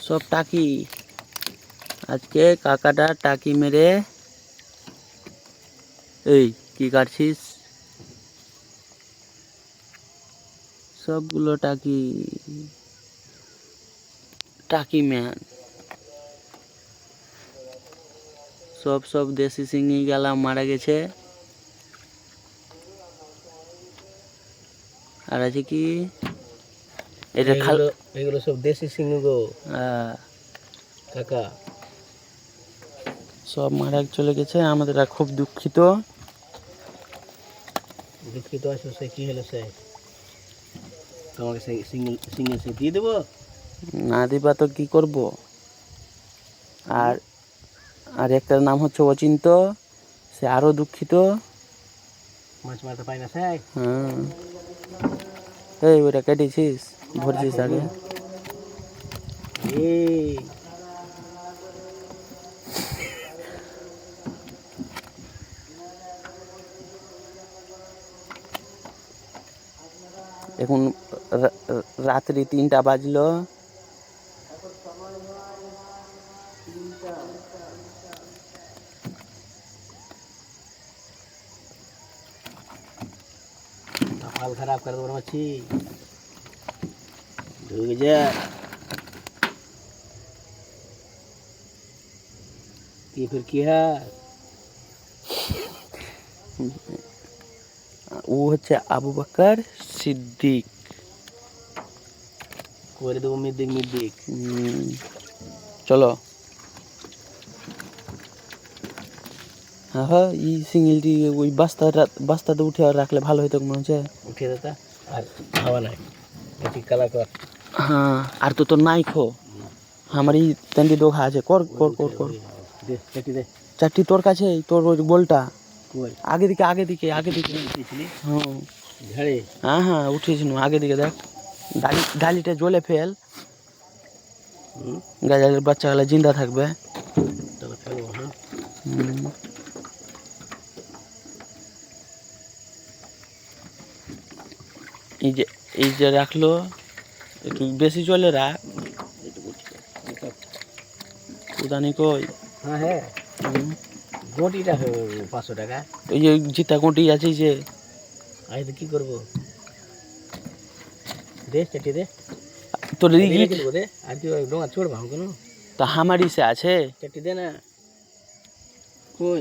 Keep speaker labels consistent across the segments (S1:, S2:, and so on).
S1: সব টাকি। আজকে কাকাটা টাকি মেরে এই কি কাটছিস? সবগুলো টাকি, টাকি ম্যান। সব দেশি শিঙি গেলা মারা গেছে। আর আছে কি এটা
S2: এগুলো সব দেশি শিঙি গো কাকা।
S1: সব মারা চলে গেছে। আমাদের খুব দুঃখিত।
S2: দুঃখিত আছো সে কি হলো সে? তোমাকে সেই সিঙ্গেল সে দিয়ে দেবো?
S1: না দিবা তো কি করব? আর আর একটার নাম হচ্ছে অচিন্ত, সে আরো দুঃখিত।
S2: মাছ মারতে পাই না সে।
S1: হ্যাঁ, এই ওটা কেটেছিস, ভরছিস আগে। এখন রাত্রি 3টা বাজলো।
S2: हाल खराब कर दो मच्छी ढूक जा। ये फिर क्या?
S1: ও হচ্ছে আবু বকর সিদ্দিক।
S2: করে দেবো মিদ্দিক।
S1: চলো। হ্যাঁ, এই সিঙ্গেলটি ওই বস্তাতে উঠে রাখলে ভালো হতো মনে হচ্ছে।
S2: উঠে যেতা আর হাওয়া নাই কালা কর।
S1: হ্যাঁ, আর তো তোর নাই খো আমার এই তেন্দি ডোখা আছে। কর কর কর কর
S2: দে
S1: চারটি তোর কাছে। তোর ওই বলটা আগে দিকে হ্যাঁ উঠিয়েছিল আগে দিকে। দেখ ডালিটা জ্বলে ফেল, গাজালের বাচ্চাগুলো জিন্দা থাকবে। এই যে রাখলো, একটু বেশি জলে রাখ। উদানি কই?
S2: হ্যাঁ গটিটা 500 টাকা।
S1: ওই যে জিতা গটি আছে যে।
S2: আজ কি করবো? দে চাটি দে
S1: তোর
S2: দে। আর কি ডোঙা छोड़বা কেন?
S1: তো হামারি সে আছে
S2: চাটি দে না। কই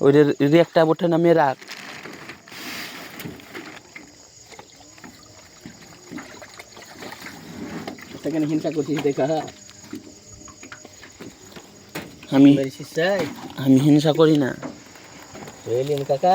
S1: ওই রেকটা ওঠে নামিয়ে রাখ।
S2: সেখানে হিংসা করছিস দেখা।
S1: আমি হিংসা করি না।
S2: কাকা